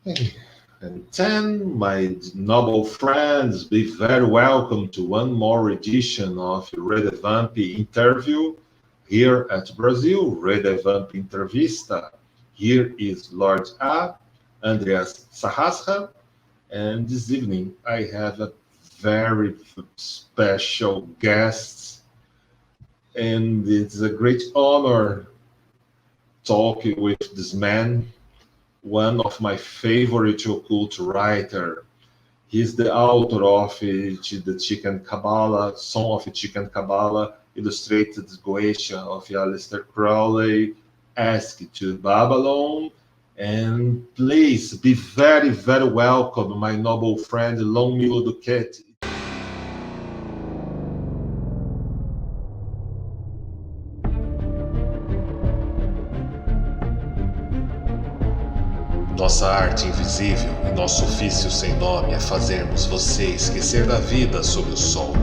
Hey, and 10, my noble friends, be very welcome to one more edition of Rede Vamp interview here at Brazil, Rede Vamp entrevista. Here is Lord A, Andreas Sarrasca, and this evening I have a very special guest, and it's a great honor talking with this man, one of my favorite occult writer. He's the author of the Chicken Kabbalah, Song of Chicken Kabbalah, illustrated Goetia of Aleister Crowley, Ask to Babylon. And please be very, very welcome, my noble friend Lon Milo DuQuette. Nossa arte invisível e nosso ofício sem nome é fazermos você esquecer da vida sob o sol.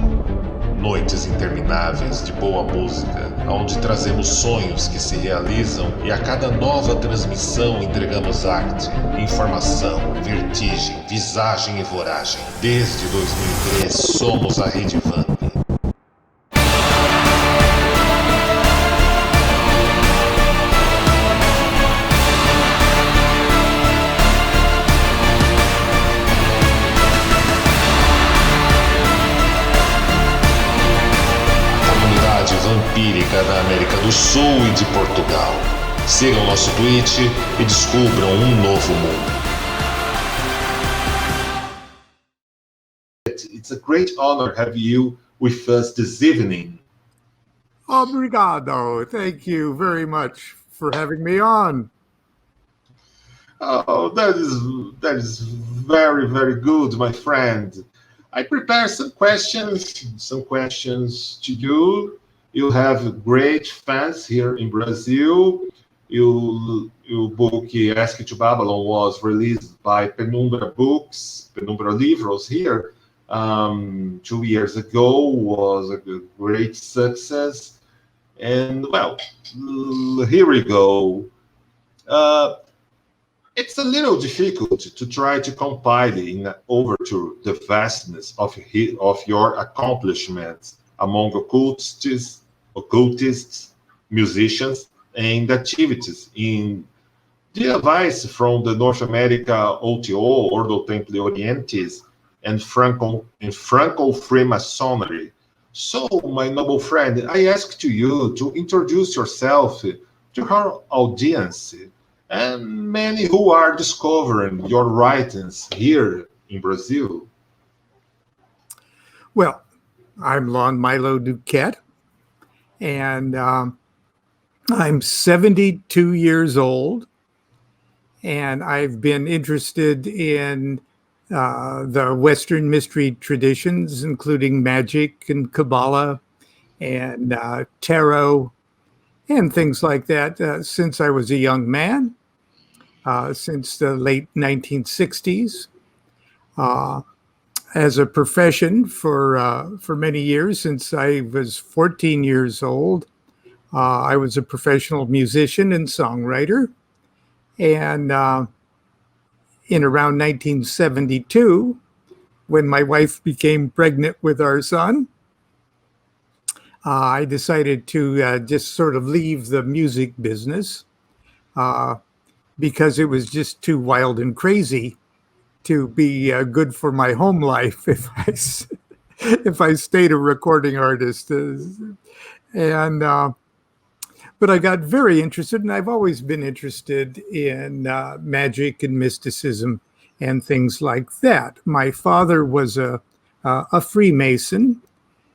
Noites intermináveis de boa música, onde trazemos sonhos que se realizam e a cada nova transmissão entregamos arte, informação, vertigem, visagem e voragem. Desde 2003 somos a Rede Vamp. Vampírica da América do Sul e de Portugal. Sigam nosso Twitch e descubram um novo mundo. It's a great honor to have you with us this evening. Obrigado. Thank you very much for having me on. Oh, that is very, very good, my friend. I prepared some questions to you. You have great fans here in Brazil. Your book, Ask to Babylon, was released by Penumbra Books, Penumbra Livros here 2 years ago, was a great success. And, well, here we go. It's a little difficult to try to compile in an overture the vastness of your accomplishments among occultists, musicians, and activities in the advice from the North America OTO, Ordo Templi Orientis, and Franco Freemasonry. So, my noble friend, I ask to you to introduce yourself to our audience and many who are discovering your writings here in Brazil. Well, I'm Lon Milo DuQuette, and I'm 72 years old, and I've been interested in the Western mystery traditions, including magic and Kabbalah and tarot and things like that since I was a young man, since the late 1960s. As a profession for many years, since I was 14 years old, I was a professional musician and songwriter. And in around 1972, when my wife became pregnant with our son, I decided to just sort of leave the music business because it was just too wild and crazy to be good for my home life if I stayed a recording artist. But I got very interested, and I've always been interested in magic and mysticism and things like that. My father was a Freemason,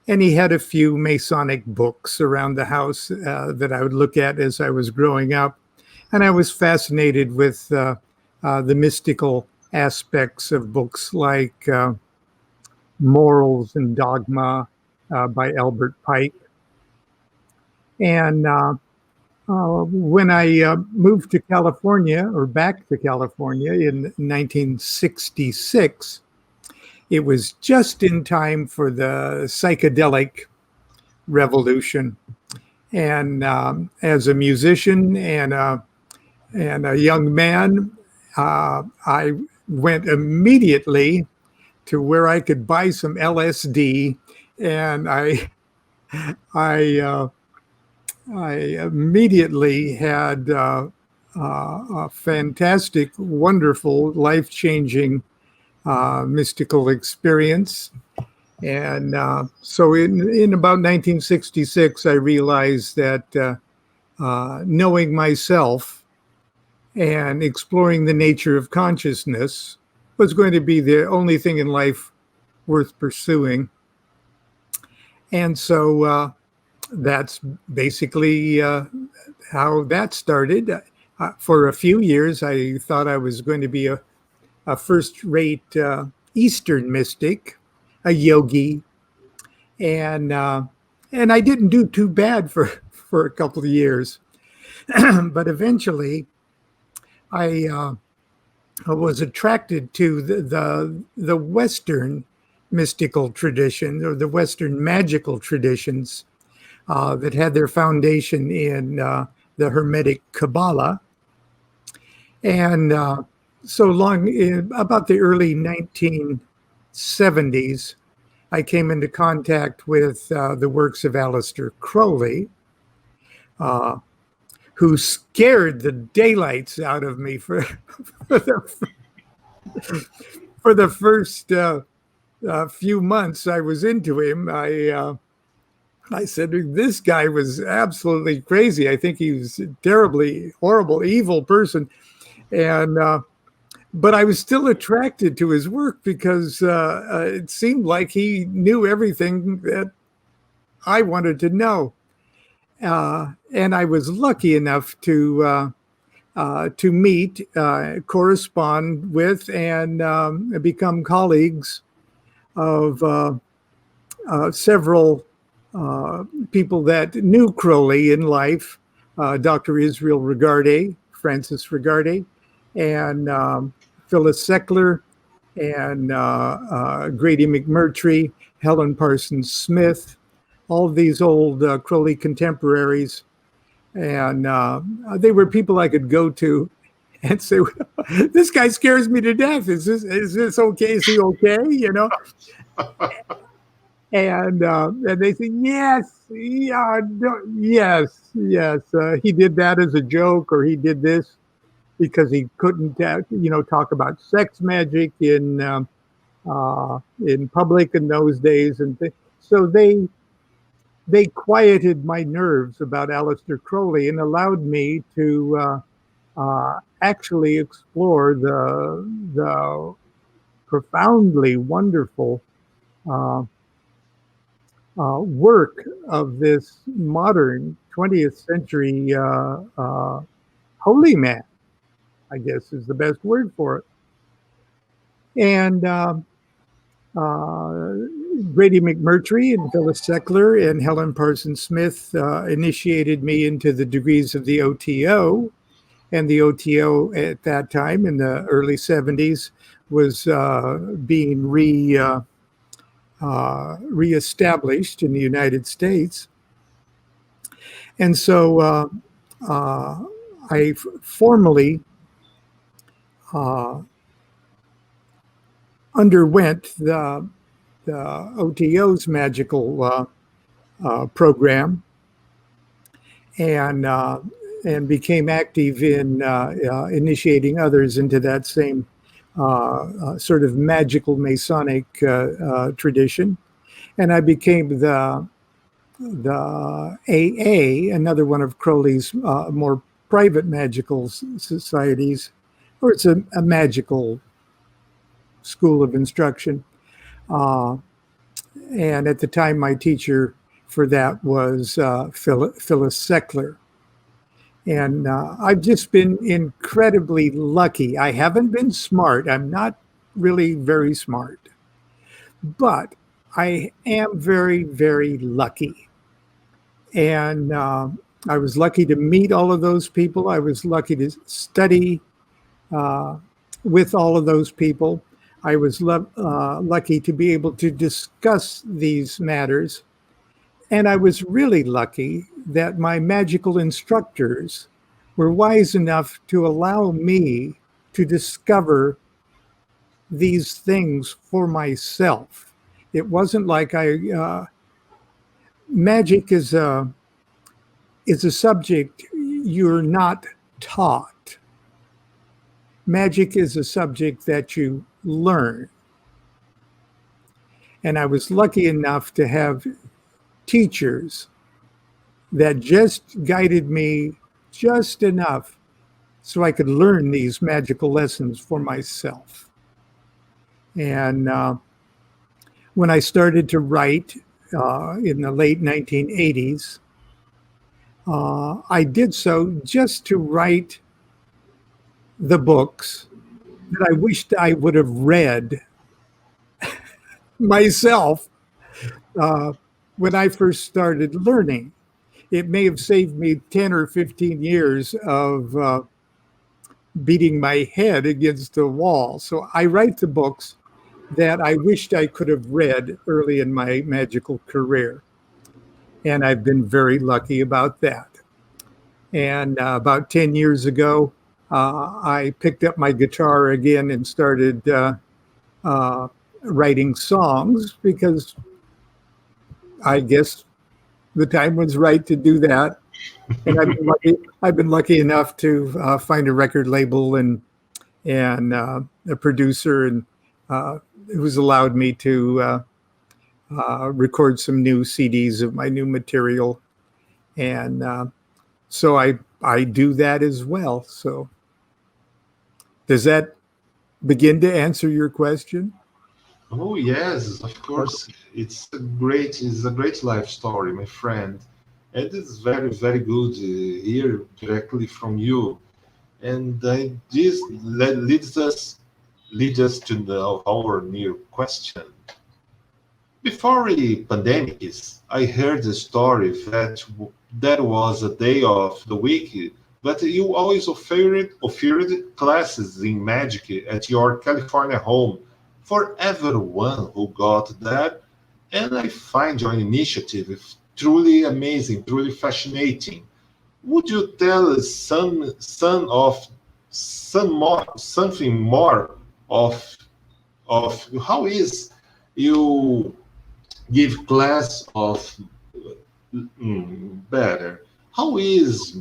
and he had a few Masonic books around the house that I would look at as I was growing up. And I was fascinated with the mystical aspects of books like Morals and Dogma by Albert Pike. And when I moved to California, or back to California in 1966, it was just in time for the psychedelic revolution. And as a musician and a young man, I went immediately to where I could buy some LSD, and I immediately had a fantastic, wonderful, life-changing mystical experience. And so in about 1966, I realized that knowing myself and exploring the nature of consciousness was going to be the only thing in life worth pursuing. And so that's basically how that started. For a few years, I thought I was going to be a first-rate Eastern mystic, a yogi, and I didn't do too bad for a couple of years. But eventually, I was attracted to the Western mystical tradition, or the Western magical traditions that had their foundation in the Hermetic Kabbalah. And so long, about the early 1970s, I came into contact with the works of Aleister Crowley, who scared the daylights out of me for the first few months I was into him. I said, this guy was absolutely crazy. I think he was a terribly horrible, evil person. And but I was still attracted to his work because it seemed like he knew everything that I wanted to know. And I was lucky enough to meet, correspond with, and become colleagues of several people that knew Crowley in life, Dr. Israel Regardie, Francis Regardie, and Phyllis Seckler, and Grady McMurtry, Helen Parsons Smith, all of these old Crowley contemporaries. And they were people I could go to and say, this guy scares me to death. Is this okay? Is he okay? You know? And they say, yes, yeah, yes. He did that as a joke, or he did this because he couldn't, talk about sex magic in public in those days, and so they quieted my nerves about Aleister Crowley and allowed me to actually explore the profoundly wonderful work of this modern 20th century holy man, I guess is the best word for it. And Grady McMurtry and Phyllis Seckler and Helen Parsons Smith initiated me into the degrees of the OTO. And the OTO at that time, in the early 70s, was being reestablished in the United States. And so I formally underwent the OTO's magical program, and became active in initiating others into that same sort of magical Masonic tradition. And I became the AA, another one of Crowley's more private magical societies, or it's a magical school of instruction. And at the time, my teacher for that was Phyllis Seckler. And I've just been incredibly lucky. I haven't been smart. I'm not really very smart. But I am very, very lucky. And I was lucky to meet all of those people. I was lucky to study with all of those people. I was lucky to be able to discuss these matters. And I was really lucky that my magical instructors were wise enough to allow me to discover these things for myself. It wasn't like magic is a subject you're not taught. Magic is a subject that you learn. And I was lucky enough to have teachers that just guided me just enough so I could learn these magical lessons for myself. And when I started to write in the late 1980s, I did so just to write the books that I wished I would have read myself when I first started learning. It may have saved me 10 or 15 years of beating my head against a wall. So I write the books that I wished I could have read early in my magical career. And I've been very lucky about that. And about 10 years ago, I picked up my guitar again and started writing songs because I guess the time was right to do that. And I've been lucky enough to find a record label and a producer and who's allowed me to record some new CDs of my new material. And so I do that as well. So does that begin to answer your question? Oh yes, of course. It's a great life story, my friend. And it's very, very good hear directly from you. And this leads us to our new question. Before the pandemic, I heard a story that was a day of the week that you always offered classes in magic at your California home for everyone who got that. And I find your initiative truly amazing, truly fascinating. Would you tell us something more of how is you give class of better? How is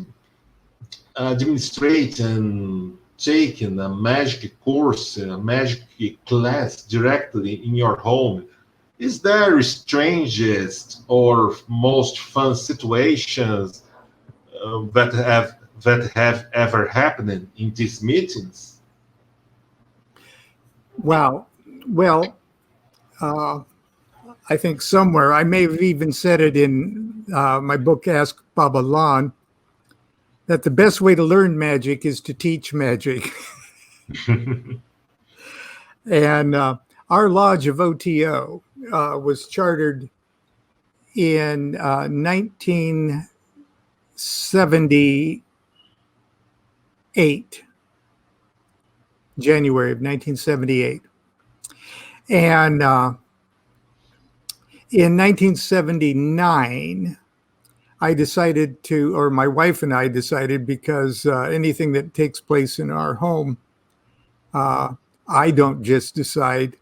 administrating taking a magic course, a magic class directly in your home? Is there strangest or most fun situations that have ever happened in these meetings? Wow. Well, I think somewhere, I may have even said it in my book, Ask Baba Lon, that the best way to learn magic is to teach magic. And our lodge of OTO was chartered in 1978, January of 1978. And in 1979, I decided to, or my wife and I decided, because anything that takes place in our home, I don't just decide,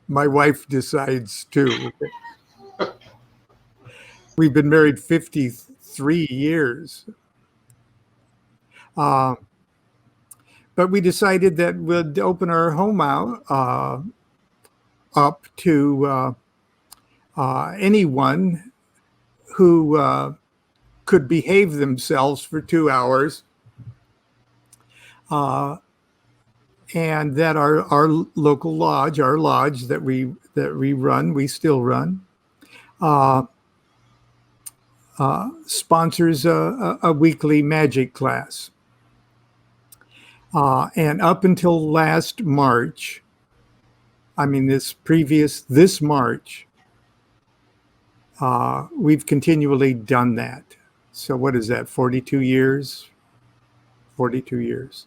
my wife decides too. We've been married 53 years. But we decided that we'd open our home out up to anyone who could behave themselves for 2 hours. And that our local lodge, our lodge that we run, we still run, sponsors a weekly magic class. And up until last March, I mean this March, we've continually done that. So what is that, 42 years? 42 years.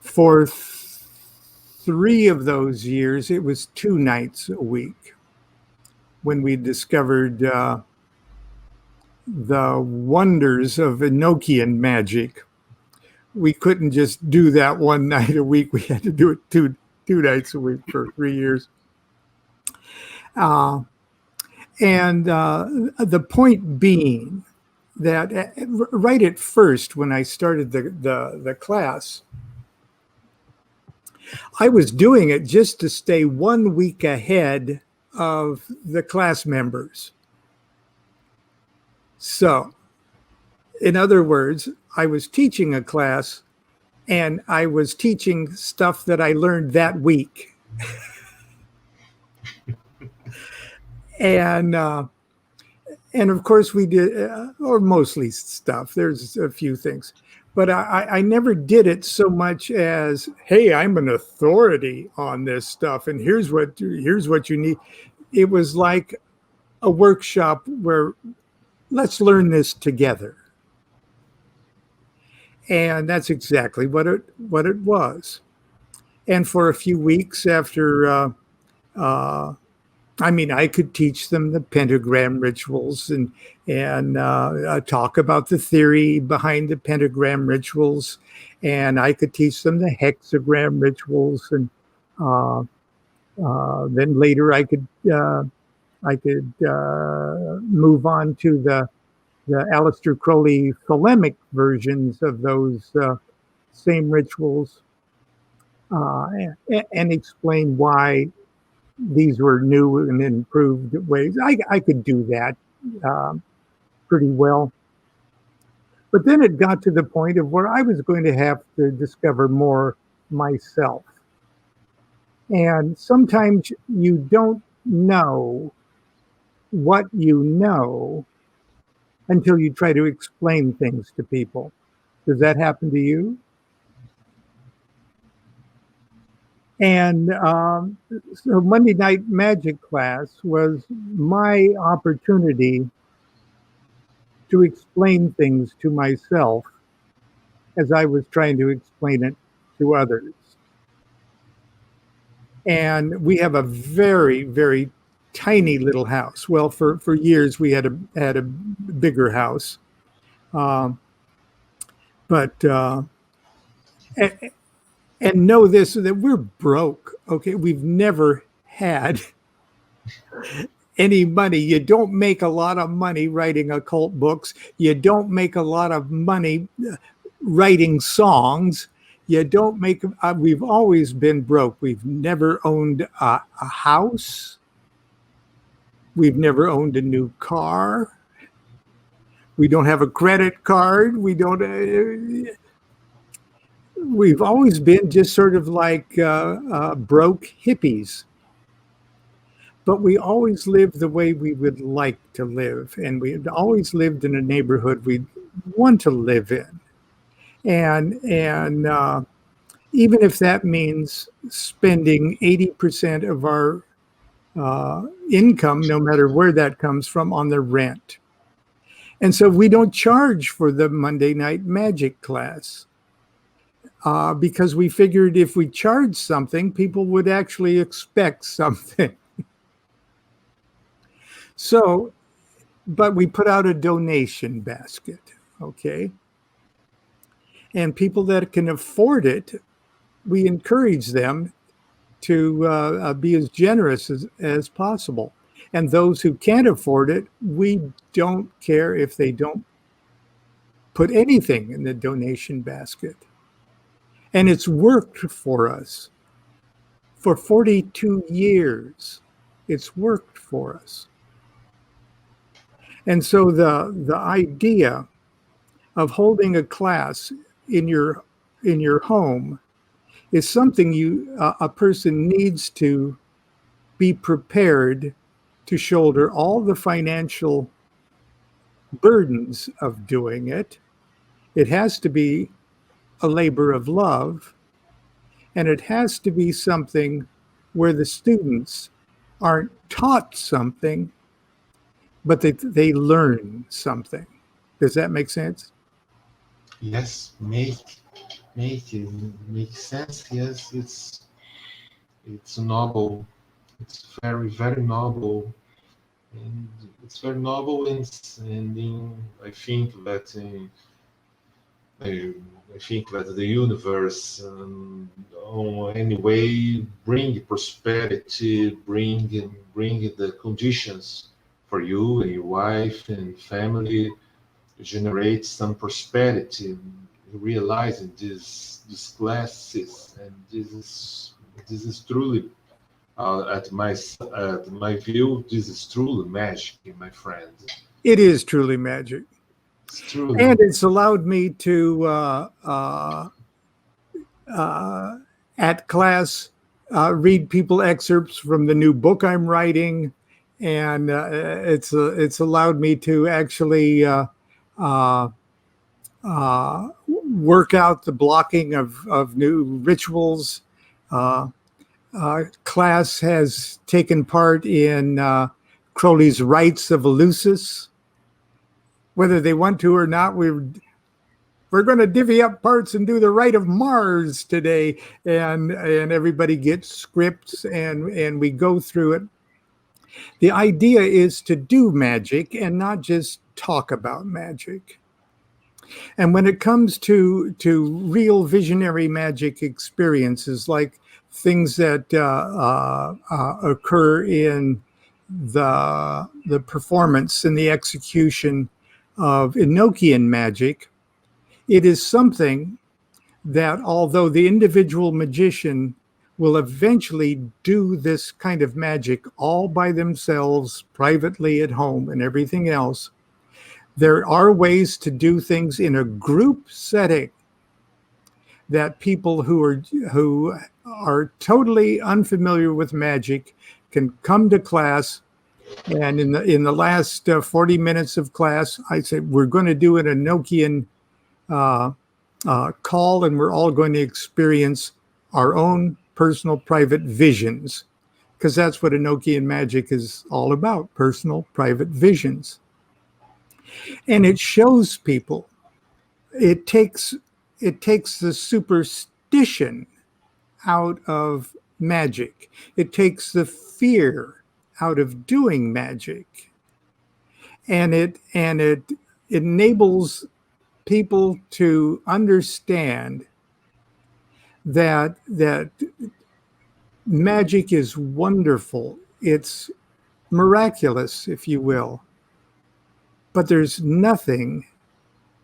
For 3 of those years, it was 2 nights a week when we discovered the wonders of Enochian magic, we couldn't just do that one night a week. We had to do it two nights a week for 3 years. The point being that right at first, when I started the class, I was doing it just to stay 1 week ahead of the class members. So, in other words, I was teaching a class and I was teaching stuff that I learned that week. And of course we did, or mostly stuff. There's a few things, but I never did it so much as, hey, I'm an authority on this stuff, and here's what you need. It was like a workshop where let's learn this together, and that's exactly what it was. And for a few weeks after. I could teach them the pentagram rituals and talk about the theory behind the pentagram rituals, and I could teach them the hexagram rituals, and then later I could move on to the Aleister Crowley Thelemic versions of those same rituals, and explain why these were new and improved ways. I could do that pretty well. But then it got to the point of where I was going to have to discover more myself. And sometimes you don't know what you know until you try to explain things to people. Does that happen to you? And so Monday Night Magic class was my opportunity to explain things to myself as I was trying to explain it to others. And we have a very, very tiny little house. Well, for years we had a bigger house, and know this, that we're broke. Okay, we've never had any money. You don't make a lot of money writing occult books. You don't make a lot of money writing songs. You don't make. We've always been broke. We've never owned a house. We've never owned a new car. We don't have a credit card. We don't. We've always been just sort of like broke hippies. But we always lived the way we would like to live. And we had always lived in a neighborhood we'd want to live in. And even if that means spending 80% of our income, no matter where that comes from, on the rent. And so we don't charge for the Monday Night Magic class. Because we figured if we charged something, people would actually expect something. So, but we put out a donation basket, okay? And people that can afford it, we encourage them to be as generous as possible. And those who can't afford it, we don't care if they don't put anything in the donation basket. And it's worked for us. For 42 years, it's worked for us. And so the idea of holding a class in your home is something a person needs to be prepared to shoulder all the financial burdens of doing it. It has to be a labor of love, and it has to be something where the students aren't taught something, but they learn something. Does that make sense? Yes, makes sense. Yes, it's noble. It's very, very noble, and it's very noble. And I think that I think that the universe, on any way, bring prosperity, bring the conditions for you and your wife and family, generate some prosperity, realizing these classes, and this is truly, at my view, this is truly magic, my friend. It is truly magic. It's truly. And it's allowed me to, at class, read people excerpts from the new book I'm writing, and it's allowed me to actually work out the blocking of new rituals. Class has taken part in Crowley's Rites of Eleusis. Whether they want to or not, we're going to divvy up parts and do the Rite of Mars today, and everybody gets scripts and we go through it. The idea is to do magic and not just talk about magic. And when it comes to real visionary magic experiences, like things that occur in the performance and the execution of Enochian magic, it is something that, although the individual magician will eventually do this kind of magic all by themselves, privately at home and everything else, there are ways to do things in a group setting that people who are totally unfamiliar with magic can come to class. And in the last 40 minutes of class, I said, we're going to do an Enochian call, and we're all going to experience our own personal private visions, because that's what Enochian magic is all about, personal private visions. And it shows people, it takes the superstition out of magic. It takes the fear out of doing magic, and it enables people to understand that magic is wonderful. It's miraculous, if you will, but there's nothing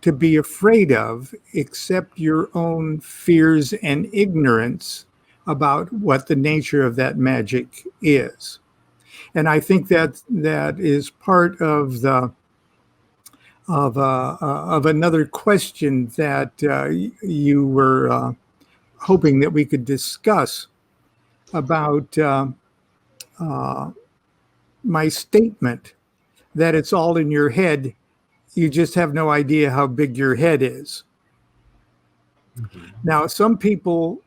to be afraid of except your own fears and ignorance about what the nature of that magic is. And I think that is part of another question that you were hoping that we could discuss about my statement that it's all in your head. You just have no idea how big your head is. Mm-hmm. Now, some people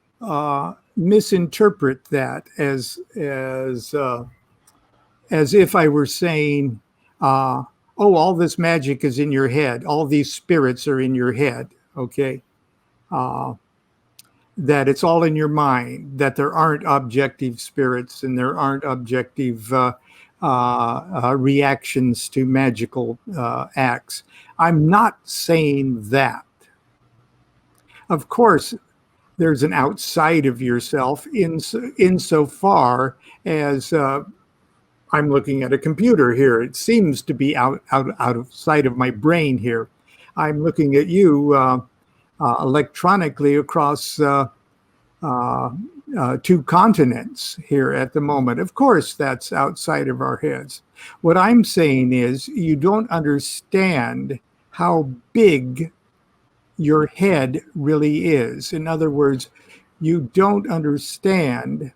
misinterpret that as if I were saying, all this magic is in your head. All these spirits are in your head, okay? That it's all in your mind, that there aren't objective spirits and there aren't objective reactions to magical acts. I'm not saying that. Of course, there's an outside of yourself insofar as I'm looking at a computer here. It seems to be out of sight of my brain here. I'm looking at you electronically across 2 continents here at the moment. Of course, that's outside of our heads. What I'm saying is you don't understand how big your head really is. In other words, you don't understand,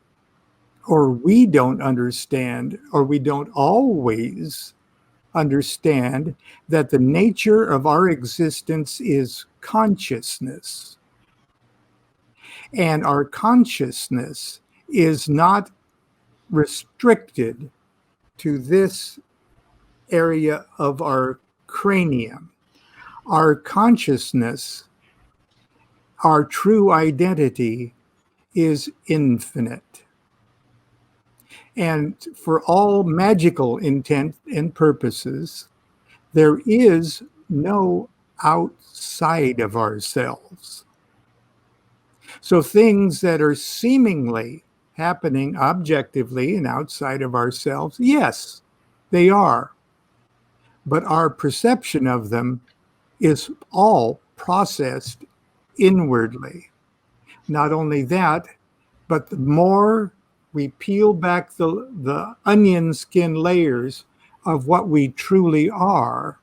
or we don't understand, or we don't always understand that the nature of our existence is consciousness. And our consciousness is not restricted to this area of our cranium. Our consciousness, our true identity, is infinite. And for all magical intent and purposes, there is no outside of ourselves. So things that are seemingly happening objectively and outside of ourselves, yes, they are. But our perception of them is all processed inwardly. Not only that, but the more we peel back the onion skin layers of what we truly are,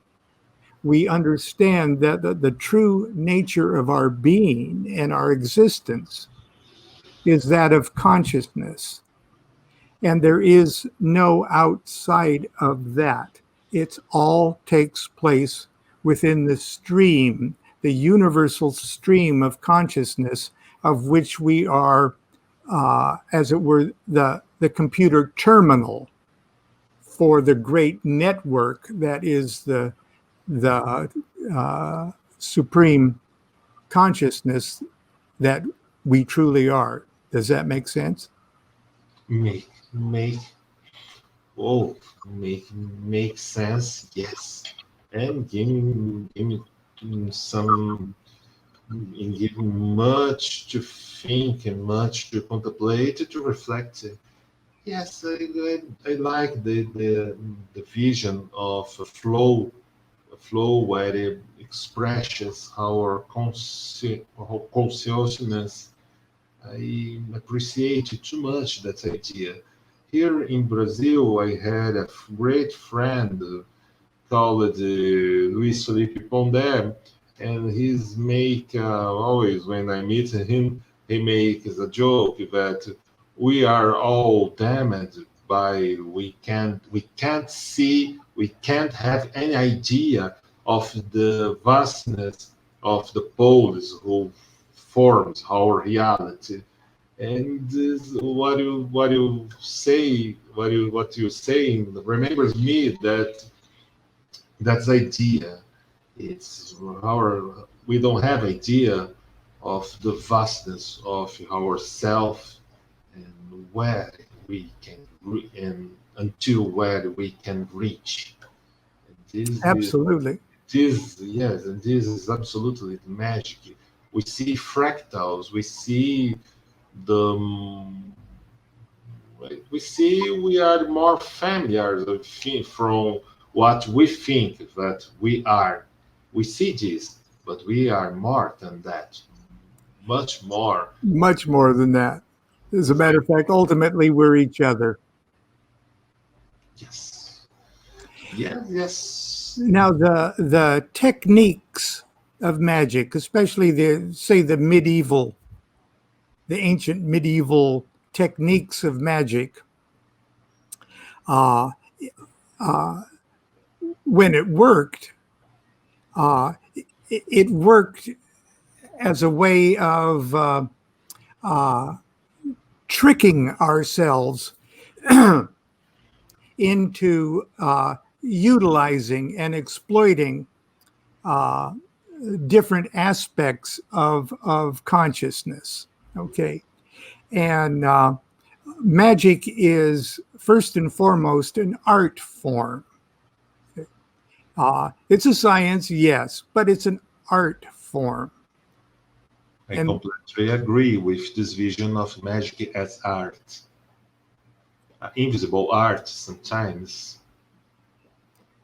we understand that the true nature of our being and our existence is that of consciousness. And there is no outside of that. It all takes place within the stream, the universal stream of consciousness, of which we are, as it were, the computer terminal for the great network that is the supreme consciousness that we truly are. Does that make sense? Make sense. Yes, and give me some, and give me much to think and much to contemplate, to reflect. Yes, I like the vision of a flow where it expresses our consciousness. I appreciate too much that idea. Here in Brazil, I had a great friend called Luis Felipe Pondé, and he's always when I meet him, he makes a joke that we are all damaged by we can't see, we can't have any idea of the vastness of the poles who forms our reality. And what you say remembers me that's idea. It's we don't have idea of the vastness of ourself and where we can and until where we can reach. Absolutely. This is absolutely the magic. We see fractals. We see we are more familiar from what we think that we are. We see this, but we are more than that. Much more. Much more than that. As a matter of fact, ultimately, we're each other. Yes. Yes. Now, the techniques of magic, especially the ancient medieval techniques of magic, when it worked, it worked as a way of tricking ourselves into utilizing and exploiting different aspects of consciousness. Okay. And magic is first and foremost an art form. It's a science, yes, but it's an art form. I completely agree with this vision of magic as art. Invisible art sometimes.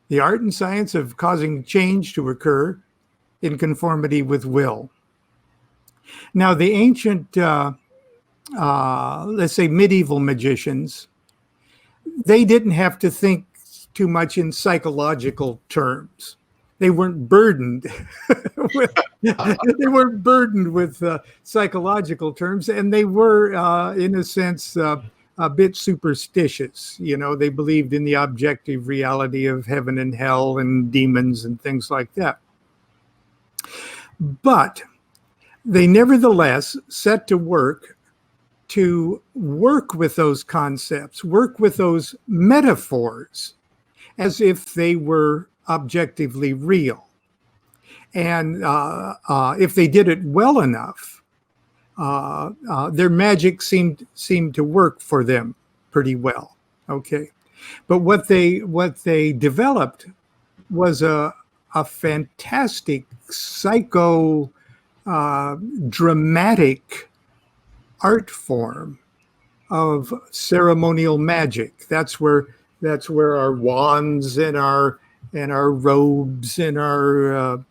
The art and science of causing change to occur in conformity with will. Now, the ancient, let's say medieval magicians, they didn't have to think too much in psychological terms. They weren't burdened with psychological terms, and they were, in a sense, a bit superstitious. You know, they believed in the objective reality of heaven and hell and demons and things like that. But they nevertheless set to work with those concepts, work with those metaphors as if they were objectively real. And if they did it well enough, their magic seemed to work for them pretty well. Okay, but what they developed was a a fantastic dramatic art form of ceremonial magic. That's where our wands and our robes and our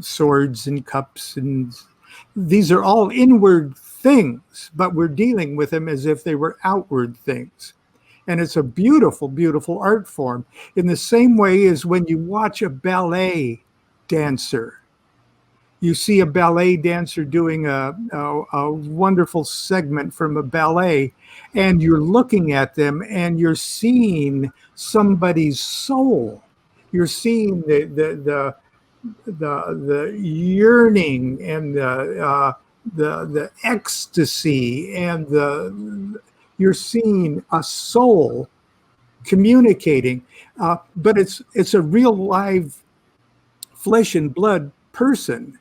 swords and cups, and these are all inward things, but we're dealing with them as if they were outward things. And it's a beautiful, beautiful art form, in the same way as when you watch a ballet dancer. You see a ballet dancer doing a wonderful segment from a ballet, and you're looking at them and you're seeing somebody's soul. You're seeing the yearning and the ecstasy, and you're seeing a soul communicating, but it's a real live flesh and blood person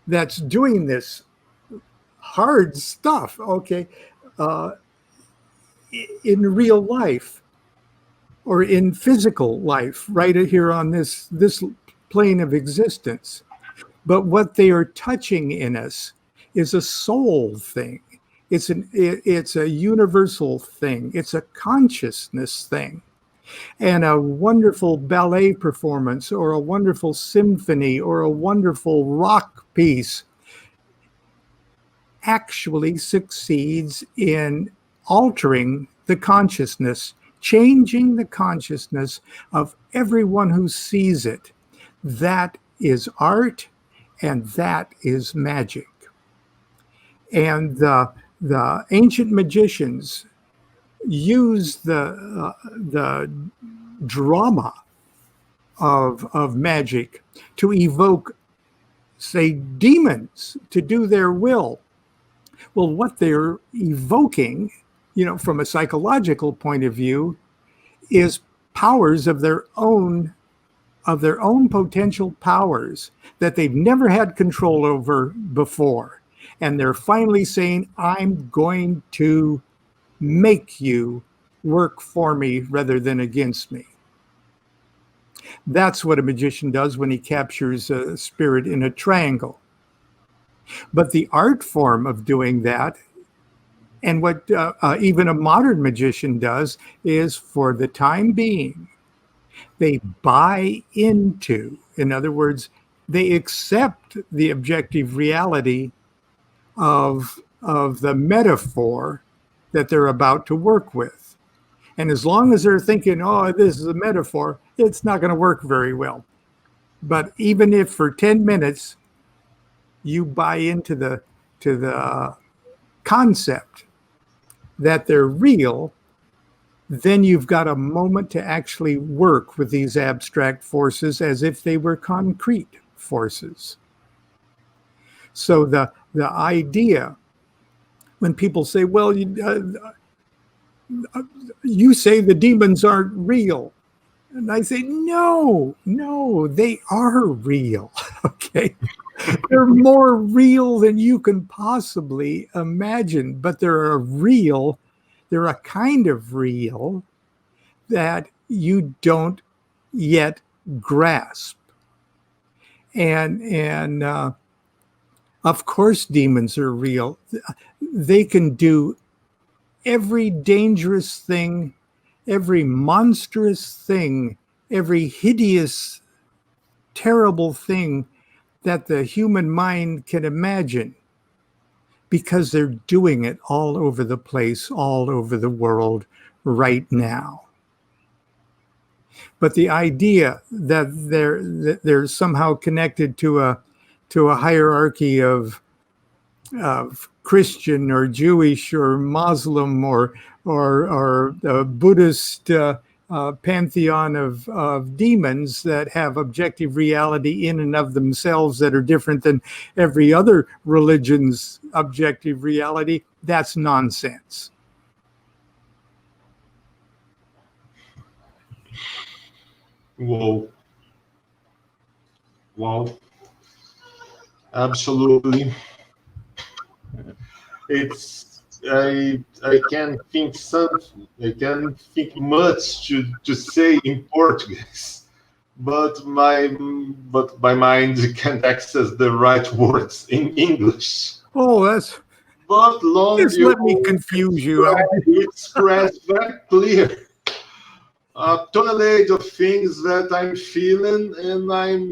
that's doing this hard stuff, okay, in real life or in physical life, right here on this plane of existence. But what they are touching in us is a soul thing. It's a universal thing. It's a consciousness thing. And a wonderful ballet performance, or a wonderful symphony, or a wonderful rock piece actually succeeds in altering the consciousness, changing the consciousness of everyone who sees it. That is art, and that is magic. And the ancient magicians use the drama of magic to evoke, say, demons to do their will. Well, what they're evoking, from a psychological point of view, is powers of their own potential powers that they've never had control over before. And they're finally saying, I'm going to make you work for me rather than against me. That's what a magician does when he captures a spirit in a triangle. But the art form of doing that, and what even a modern magician does, is, for the time being, they buy into, in other words, they accept the objective reality of the metaphor that they're about to work with. And as long as they're thinking, oh, this is a metaphor, it's not going to work very well. But even if for 10 minutes you buy into the concept that they're real, then you've got a moment to actually work with these abstract forces as if they were concrete forces. So the idea, when people say, well, you say the demons aren't real. And I say, no, they are real, okay? They're more real than you can possibly imagine, but they're a kind of real that you don't yet grasp. And of course demons are real. They can do every dangerous thing, every monstrous thing, every hideous, terrible thing that the human mind can imagine, because they're doing it all over the place, all over the world right now. But the idea that they're somehow connected to a hierarchy of Christian or Jewish or Muslim or a Buddhist pantheon of demons that have objective reality in and of themselves that are different than every other religion's objective reality, that's nonsense. Whoa. Wow. Absolutely. I can't think much to say in Portuguese, but my mind can't access the right words in English. Oh, that's. But Lon, Just let me confuse you. You express very clear a tonality of things that I'm feeling, and I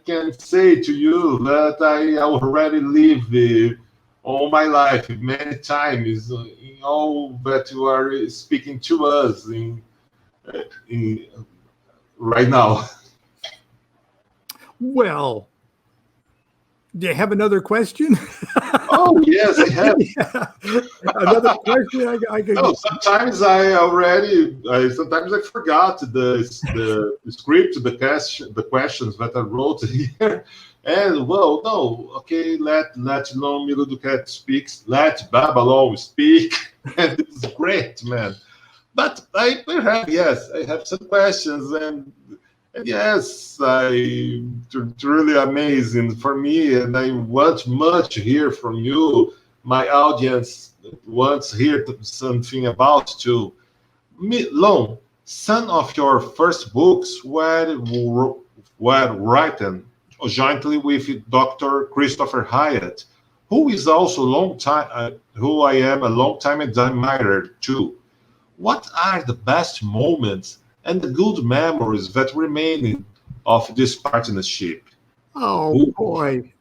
can say to you that I already live all my life many times in all that you are speaking to us in right now. Well, do you have another question? Oh yes, I have. Yeah. Another question. I could. No, sometimes sometimes I forgot the script, the questions that I wrote here. And well, no, okay, let Lon Milo DuQuette speaks, let Babylon speak, and it's great, man. But I have some questions, and yes, it's really amazing for me, and I want much to hear from you. My audience wants to hear something about too. Lon, some of your first books were written jointly with Dr. Christopher Hyatt, who is also who I am a long time admirer too. What are the best moments and the good memories that remain of this partnership? Oh boy.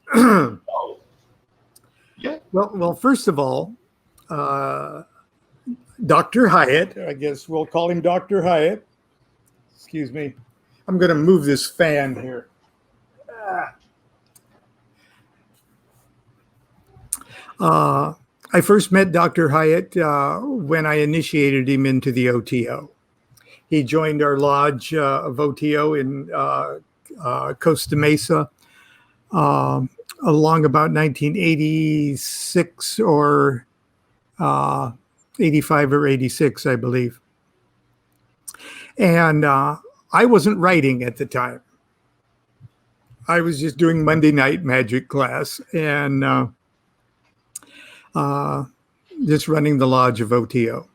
Yeah. Well, first of all, Dr. Hyatt, I guess we'll call him Dr. Hyatt. Excuse me. I'm going to move this fan here. I first met Dr. Hyatt when I initiated him into the OTO. He joined our lodge of OTO in Costa Mesa along about 1986 or 85 or 86, I believe. And I wasn't writing at the time. I was just doing Monday night magic class and just running the lodge of OTO.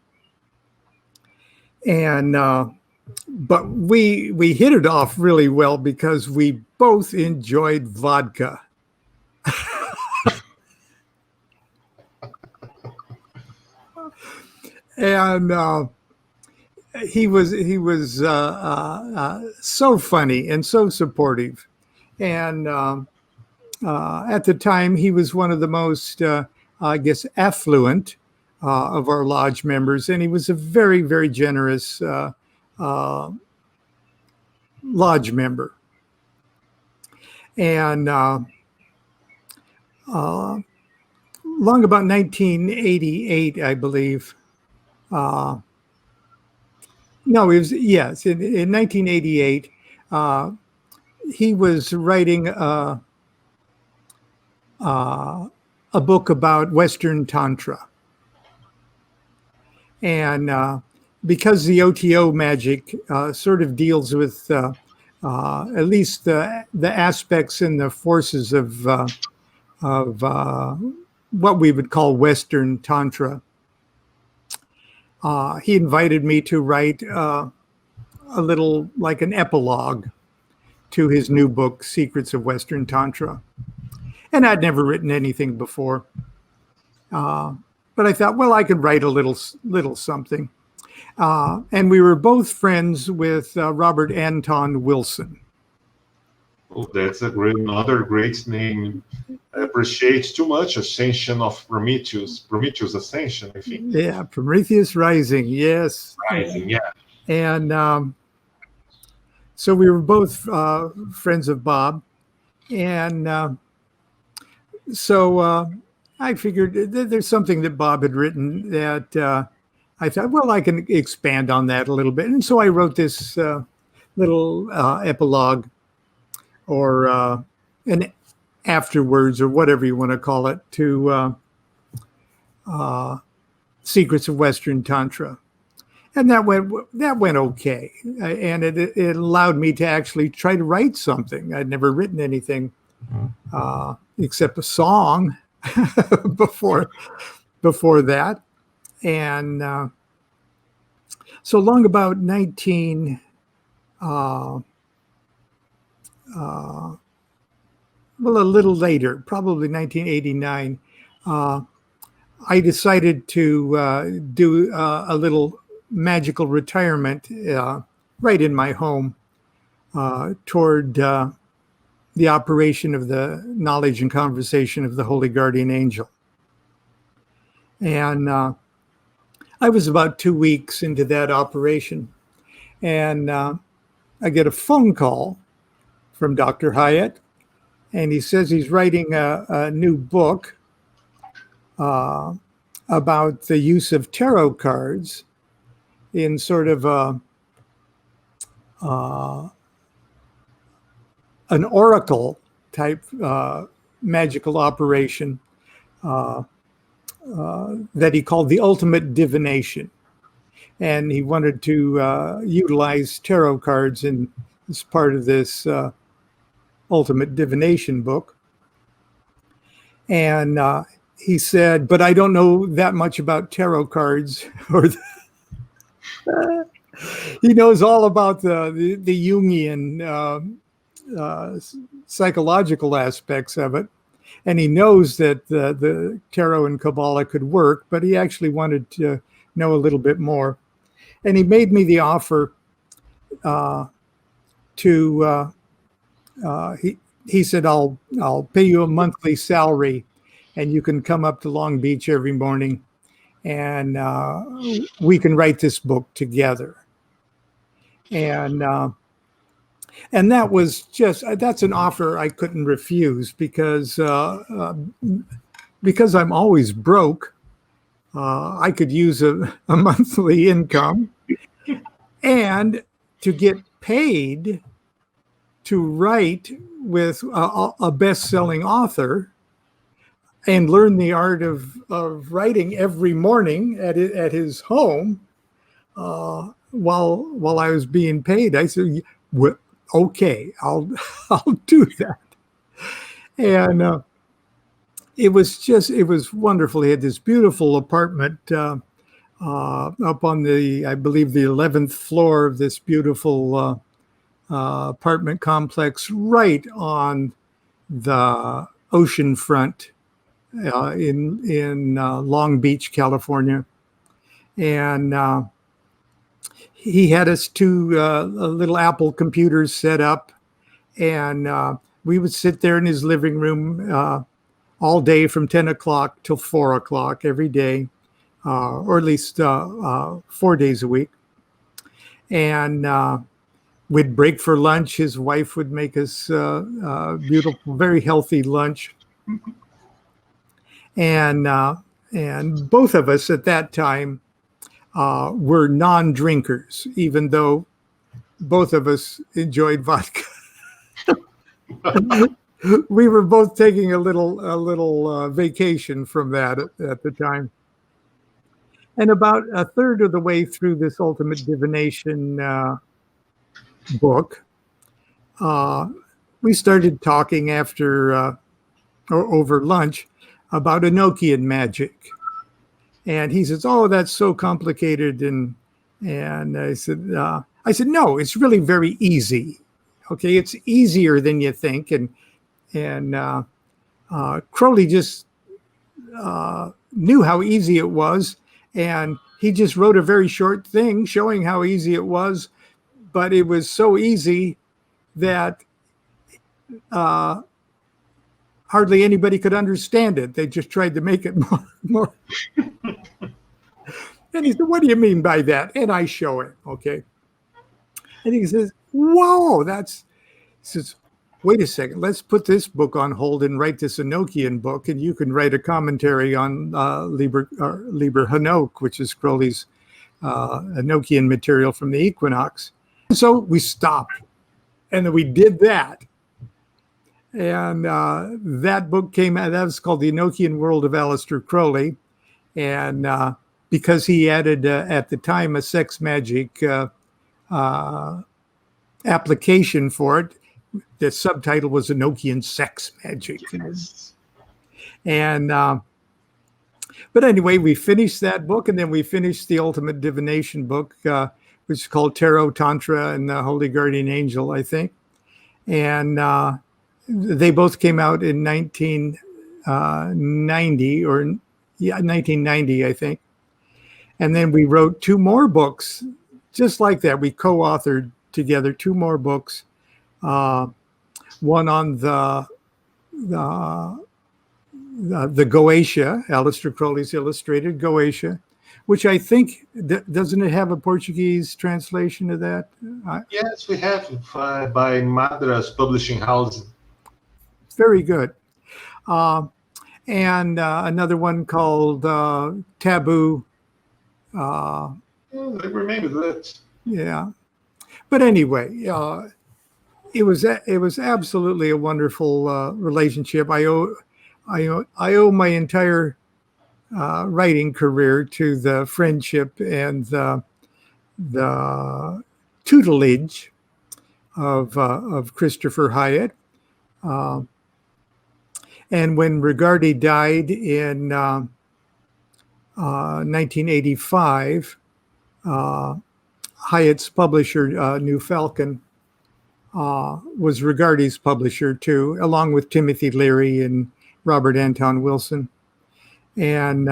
And but we hit it off really well because we both enjoyed vodka. And he was so funny and so supportive. And at the time, he was one of the most, I guess, affluent of our lodge members, and he was a very, very generous lodge member. And long about 1988, I believe. No, it was, yes, in 1988, he was writing a book about Western Tantra. And because the OTO magic sort of deals with at least the aspects and the forces of what we would call Western Tantra, he invited me to write a little, like an epilogue to his new book, Secrets of Western Tantra. And I'd never written anything before. But I thought, well, I could write a little something. And we were both friends with Robert Anton Wilson. Oh, that's another great name. I appreciate too much Ascension of Prometheus Ascension, I think. Yeah, Prometheus Rising, yes. Rising, yeah. And so we were both friends of Bob. And so I figured there's something that Bob had written that I thought, well, I can expand on that a little bit. And so I wrote this little epilogue or an afterwards or whatever you want to call it to Secrets of Western Tantra. And that went okay. And it allowed me to actually try to write something. I'd never written anything except a song before that. And so long about 1990, well, a little later, probably 1989, I decided to do a little magical retirement right in my home toward the operation of the knowledge and conversation of the Holy Guardian Angel. And I was about 2 weeks into that operation, and I get a phone call from Dr. Hyatt, and he says he's writing a new book about the use of tarot cards in sort of an oracle type magical operation that he called the ultimate divination. And he wanted to utilize tarot cards as part of this ultimate divination book. And he said, but I don't know that much about tarot cards. He knows all about the Jungian psychological aspects of it. And he knows that the tarot and Kabbalah could work, but he actually wanted to know a little bit more. And he made me the offer he said, I'll pay you a monthly salary and you can come up to Long Beach every morning and we can write this book together. And that was that's an offer I couldn't refuse because I'm always broke. I could use a monthly income, and to get paid to write with a best-selling author and learn the art of writing every morning at his home while I was being paid. I said, okay, I'll do that. And it was wonderful. He had this beautiful apartment up on I believe the 11th floor of this beautiful apartment complex right on the ocean front in Long Beach, California. And he had us two little Apple computers set up, and we would sit there in his living room all day from 10 o'clock till 4 o'clock every day, or at least 4 days a week. And we'd break for lunch. His wife would make us beautiful, very healthy lunch. And both of us at that time were non-drinkers, even though both of us enjoyed vodka. We were both taking a little vacation from that at the time. And about a third of the way through this ultimate divination book, we started talking or over lunch about Enochian magic. And he says, "Oh, that's so complicated." And I said, "No, it's really very easy. Okay, it's easier than you think." And Crowley just knew how easy it was, and he just wrote a very short thing showing how easy it was. But it was so easy that hardly anybody could understand it. They just tried to make it more. And he said, "What do you mean by that?" And I show it, okay? And he says, "Whoa, he says, wait a second, let's put this book on hold and write this Enochian book, and you can write a commentary on Liber Hanoch, which is Crowley's Enochian material from the equinox." So we stopped, and then we did that. And that book came out. That was called The Enochian World of Aleister Crowley. And because he added, at the time, a sex magic application for it, the subtitle was Enochian Sex Magic. And but anyway, we finished that book, and then we finished the Ultimate Divination book, which is called Tarot, Tantra, and the Holy Guardian Angel, I think. and they both came out in 1990, I think. And then we wrote two more books, just like that. We co-authored together two more books. One on the Goetia, Aleister Crowley's illustrated Goetia, which I think, doesn't it have a Portuguese translation of that? Yes, we have by Madras Publishing House. Very good. And another one called Taboo. I remember that. Yeah. But anyway, it was absolutely a wonderful relationship. I owe my entire writing career to the friendship and the tutelage of Christopher Hyatt. And when Rigardi died in 1985, Hyatt's publisher, New Falcon, was Rigardi's publisher too, along with Timothy Leary and Robert Anton Wilson. And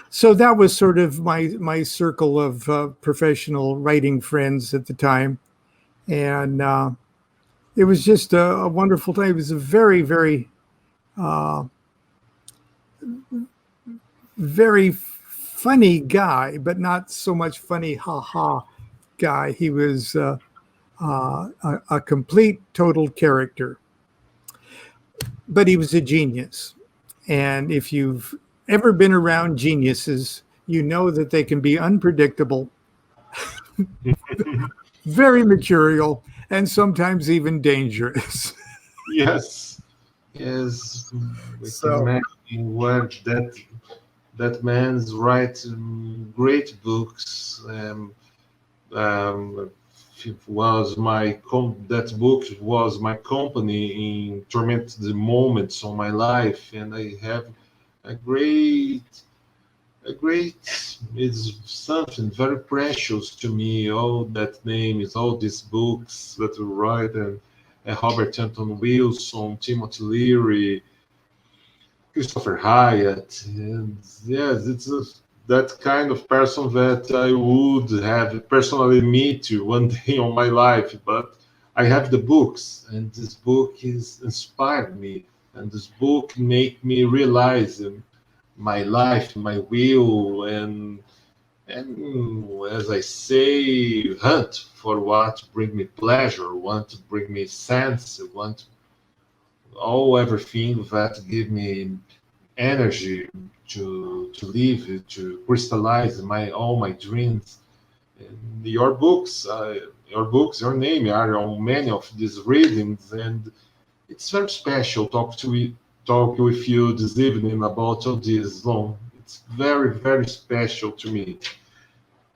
so that was sort of my circle of professional writing friends at the time. And it was just a wonderful time. It was a very, very, very funny guy, but not so much funny ha-ha guy. He was a complete, total character. But he was a genius. And if you've ever been around geniuses, you know that they can be unpredictable, very mercurial, and sometimes even dangerous. Yes. We can imagine what that man's write great books. That book was my company in tormented moments of my life, and I have a great. It's something very precious to me. All that names, all these books that we write, and Robert Anton Wilson, Timothy Leary, Christopher Hyatt, and yes, it's that kind of person that I would have personally meet you one day on my life. But I have the books, and this book has inspired me, and this book make me realize my life, my will, and as I say, hunt for what bring me pleasure, want to bring me sense, want everything that give me energy to live, to crystallize all my dreams. And your books, your name are on many of these readings, and it's very special talk with you this evening about all this, Lon. It's very, very special to me.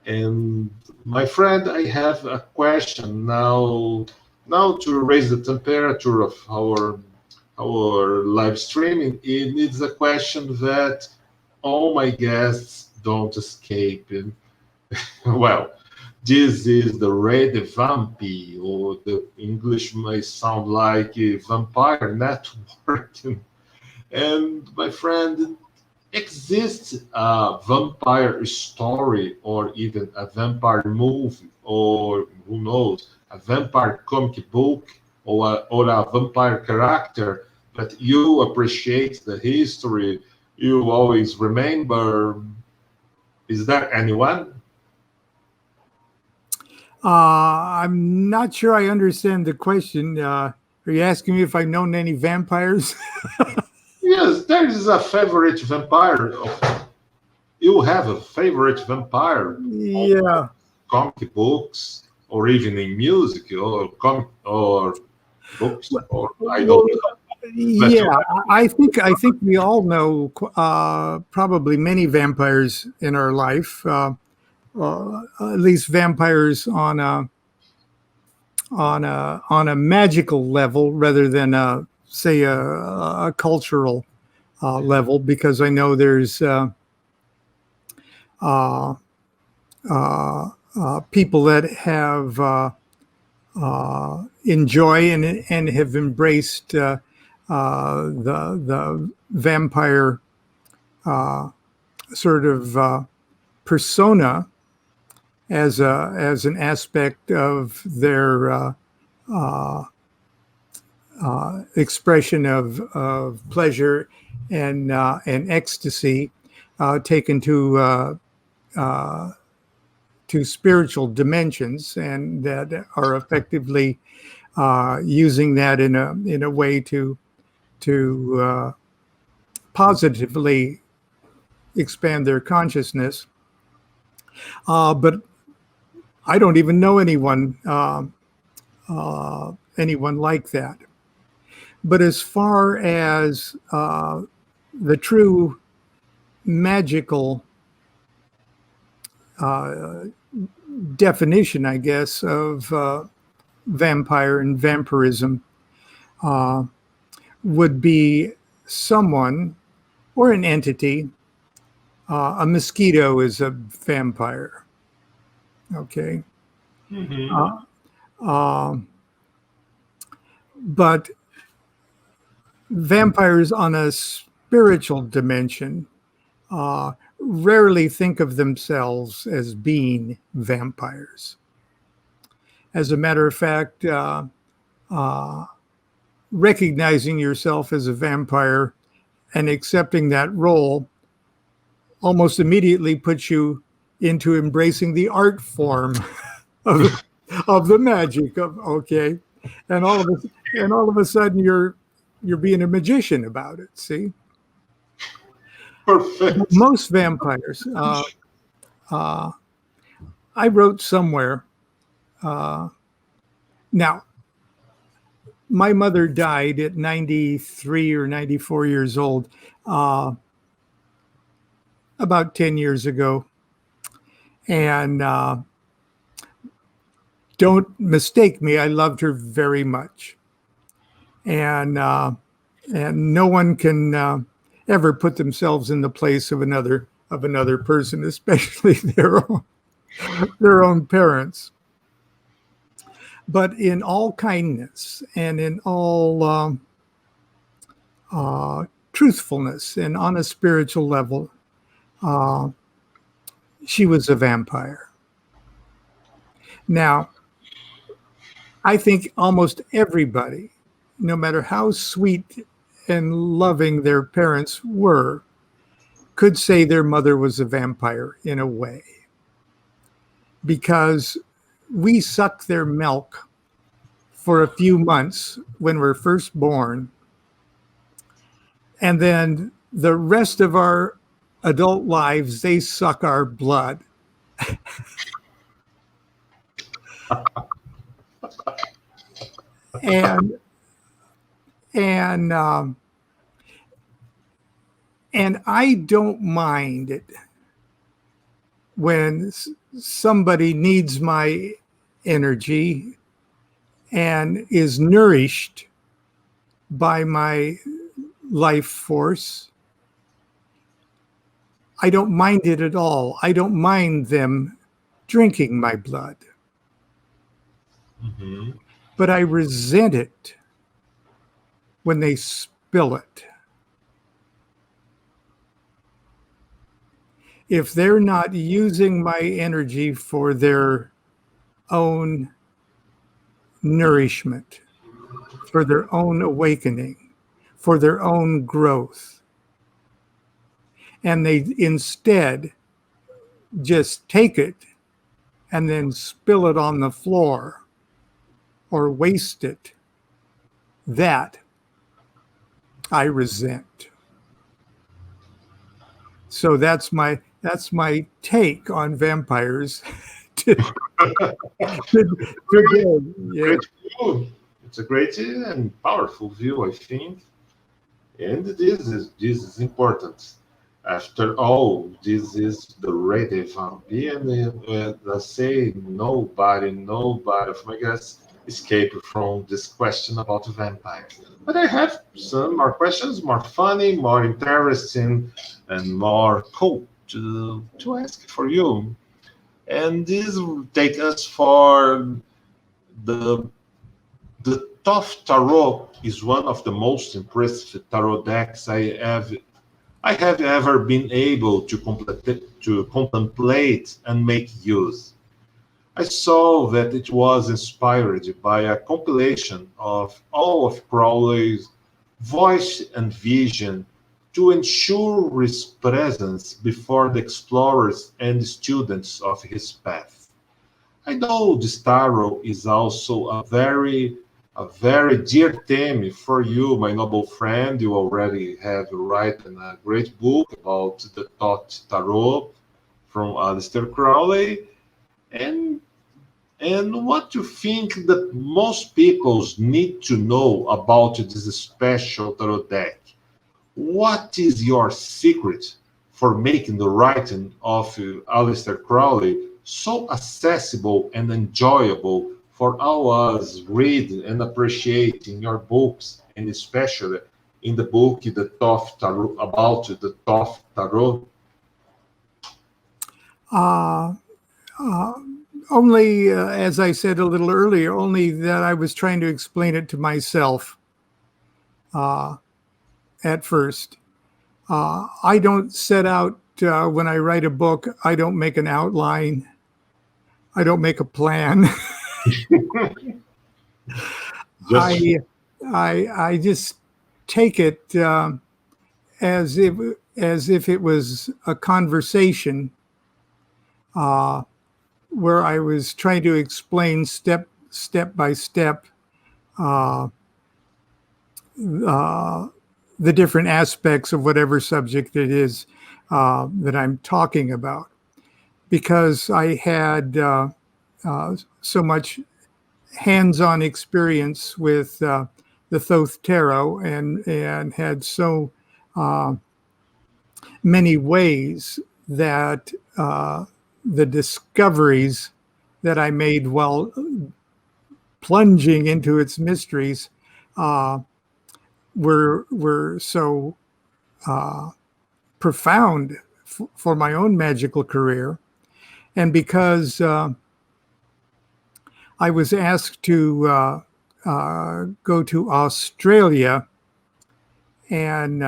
And my friend, I have a question now to raise the temperature of our live streaming. It's a question that all my guests don't escape. And, well, this is the Rede Vamp, or the English may sound like a vampire network. And my friend, exists a vampire story, or even a vampire movie, or who knows, a vampire comic book, or a vampire character that you appreciate the history, you always remember? Is there anyone? I'm not sure I understand the question. Are you asking me if I've known any vampires? Yes, there is a favorite vampire. You have a favorite vampire? Yeah. Comic books, or even in music, or comic, or books, or I don't know. Yeah, I think we all know probably many vampires in our life. At least vampires on a magical level rather than a cultural level, because I know there's people that have enjoy and have embraced the vampire sort of persona as an aspect of their expression of pleasure and ecstasy, taken to spiritual dimensions, and that are effectively using that in a way to positively expand their consciousness. But I don't even know anyone like that. But as far as the true magical definition, I guess, of vampire and vampirism would be someone or an entity. A mosquito is a vampire. Okay. Mm-hmm. But vampires on a spiritual dimension rarely think of themselves as being vampires. As a matter of fact, recognizing yourself as a vampire and accepting that role almost immediately puts you into embracing the art form of the magic of, okay, and all of a sudden you're being a magician about it. See, Perfect. most vampires. I wrote somewhere. Now, my mother died at 93 or 94 years old, about 10 years ago. And don't mistake me, I loved her very much. And no one can ever put themselves in the place of another person, especially their own parents. But in all kindness and in all truthfulness and on a spiritual level, she was a vampire. Now, I think almost everybody, no matter how sweet and loving their parents were, could say their mother was a vampire in a way. Because we suck their milk for a few months when we're first born, and then the rest of our adult lives, they suck our blood. and I don't mind it when somebody needs my energy and is nourished by my life force. I don't mind it at all. I don't mind them drinking my blood. Mm-hmm. But I resent it when they spill it. If they're not using my energy for their own nourishment, for their own awakening, for their own growth, and they instead just take it and then spill it on the floor or waste it, that I resent. So that's my take on vampires. Great view. It's a great and powerful view, I think. And this is important. After all, this is the Rede Vamp, and let's say nobody of my guests escape from this question about vampires. But I have some more questions, more funny, more interesting, and more cool to ask for you. And this will take us for the Thoth Tarot is one of the most impressive tarot decks I have ever been able to contemplate and make use. I saw that it was inspired by a compilation of all of Crowley's voice and vision to ensure his presence before the explorers and students of his path. I know this tarot is also a very dear theme for you, my noble friend. You already have written a great book about the Thoth Tarot from Aleister Crowley. And what you think that most people need to know about this special tarot deck? What is your secret for making the writing of Aleister Crowley so accessible and enjoyable for all us reading and appreciating your books, and especially in the book The Thoth Tarot, about the Thoth Tarot? Only, as I said a little earlier, only that I was trying to explain it to myself at first. I don't set out, when I write a book, I don't make an outline. I don't make a plan. I just take it as if it was a conversation where I was trying to explain step by step the different aspects of whatever subject it is that I'm talking about, because I had so much hands-on experience with the Thoth Tarot and had so many ways that the discoveries that I made while plunging into its mysteries were so profound for my own magical career. And because I was asked to go to Australia and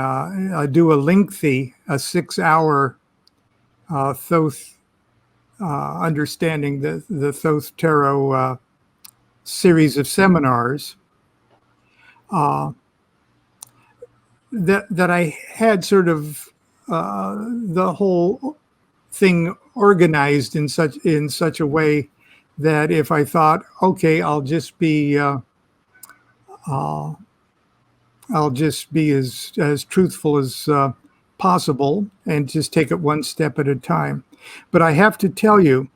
do a lengthy, 6-hour Thoth understanding the Thoth Tarot series of seminars, that I had sort of the whole thing organized in such a way that if I thought, okay, I'll just be as truthful as possible and just take it one step at a time. But I have to tell you,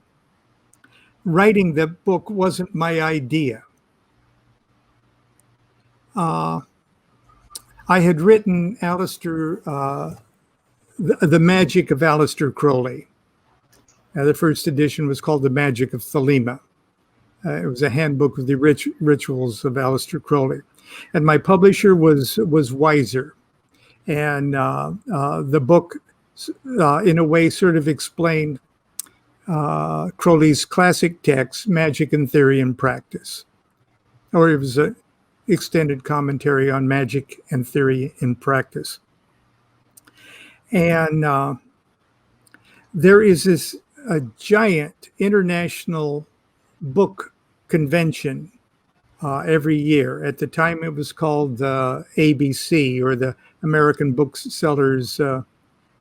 writing the book wasn't my idea. I had written Aleister, the Magic of Aleister Crowley. The first edition was called The Magic of Thelema. It was a handbook of the rituals of Aleister Crowley. And my publisher was Wiser. And the book, in a way, sort of explained Crowley's classic text, Magic in Theory and Practice. Or it was an extended commentary on magic and theory in practice. And there is a giant international book convention every year. At the time, it was called the ABC, or the American Booksellers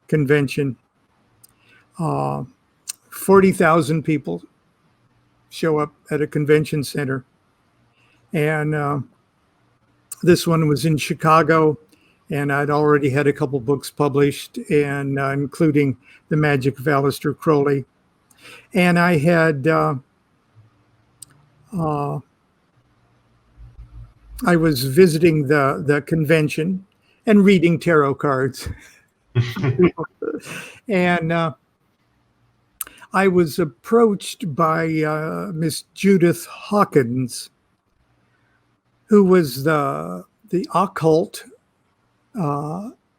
Convention. 40,000 people show up at a convention center. And this one was in Chicago, and I'd already had a couple books published, and including The Magic of Aleister Crowley. And I had I was visiting the convention and reading tarot cards. And I was approached by Miss Judith Hawkins, who was the occult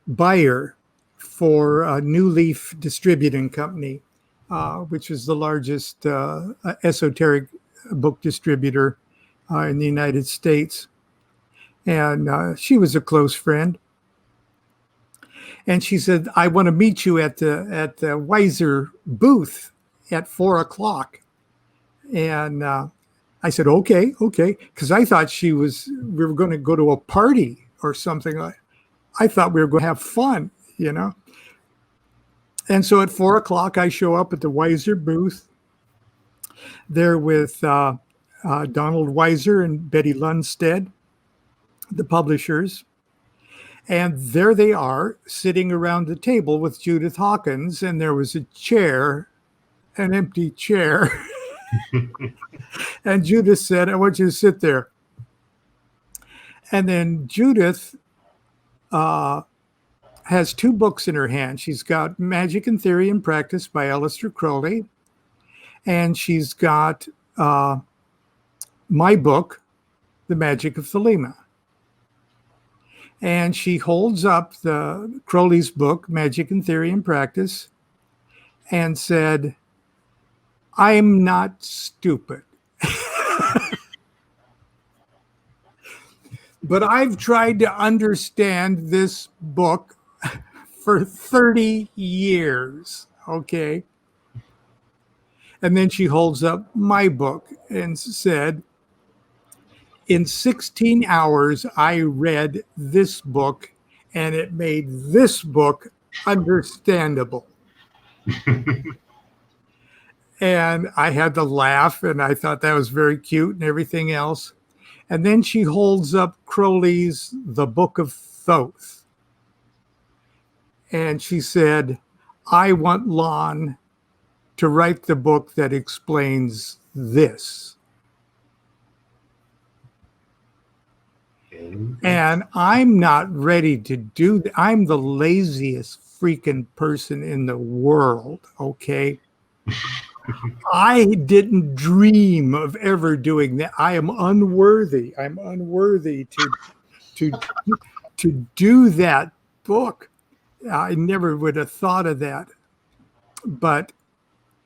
buyer for New Leaf Distributing Company, which is the largest esoteric book distributor in the United States. And she was a close friend. And she said, I want to meet you at the Weiser booth at 4:00. And I said, okay. Because I thought we were going to go to a party or something. I thought we were going to have fun, And so at 4:00, I show up at the Weiser booth there with Donald Weiser and Betty Lundstedt, the publishers. And there they are sitting around the table with Judith Hawkins. And there was a chair, an empty chair. And Judith said, I want you to sit there. And then Judith has 2 books in her hand. She's got Magic and Theory and Practice by Aleister Crowley. And she's got my book, The Magic of Thelema. And she holds up the Crowley's book, Magic and Theory and Practice, and said, I'm not stupid. But I've tried to understand this book for 30 years, okay? And then she holds up my book and said, in 16 hours, I read this book, and it made this book understandable. And I had to laugh, and I thought that was very cute and everything else. And then she holds up Crowley's The Book of Thoth. And she said, I want Lon to write the book that explains this. And I'm not ready to do that. I'm the laziest freaking person in the world, okay? I didn't dream of ever doing that. I am unworthy. I'm unworthy to do that book. I never would have thought of that. But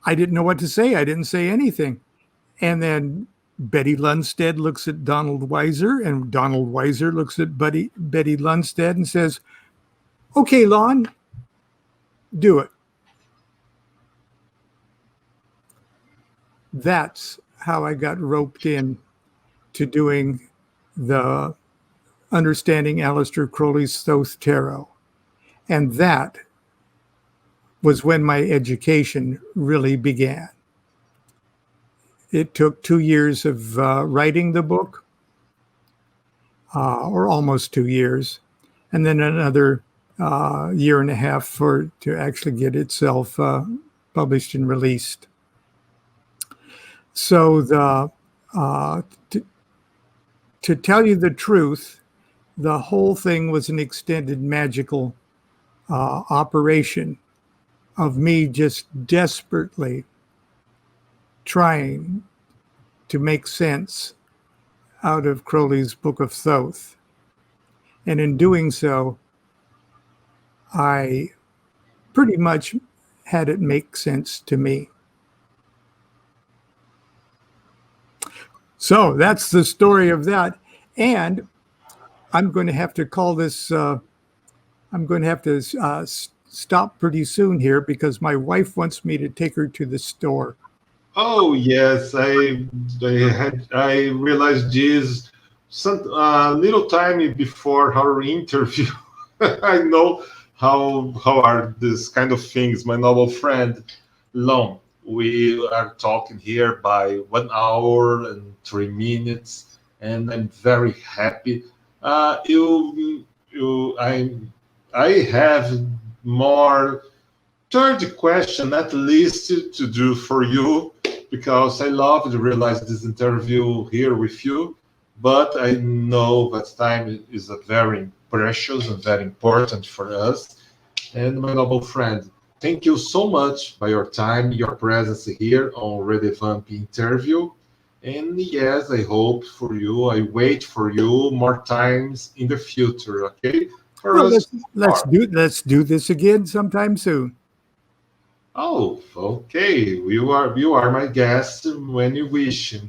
I didn't know what to say. I didn't say anything. And then Betty Lundstedt looks at Donald Weiser, and Donald Weiser looks at Betty Lundstedt and says, okay, Lon, do it. That's how I got roped in to doing the Understanding Aleister Crowley's Thoth Tarot. And that was when my education really began. It took 2 years of writing the book, or almost 2 years, and then another year and a half to actually get itself published and released. So to tell you the truth, the whole thing was an extended magical operation of me just desperately trying to make sense out of Crowley's Book of Thoth. And in doing so, I pretty much had it make sense to me. So that's the story of that. And I'm going to have to call this, I'm going to have to stop pretty soon here because my wife wants me to take her to the store. Oh yes, I realized this some little time before our interview. I know how are these kind of things, my noble friend Lon. We are talking here by 1 hour and 3 minutes, and I'm very happy. I have more third question at least to do for you, because I love to realize this interview here with you, but I know that time is a very precious and very important for us. And my noble friend, thank you so much for your time, your presence here on Rede Vamp interview. And yes, I hope for you, I wait for you more times in the future, okay? Let's do this again sometime soon. Oh, okay. You are my guest when you wish.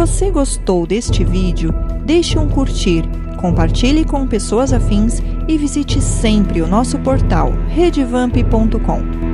você gostou deste vídeo, deixe um curtir, compartilhe com pessoas afins e visite sempre o nosso portal redevamp.com.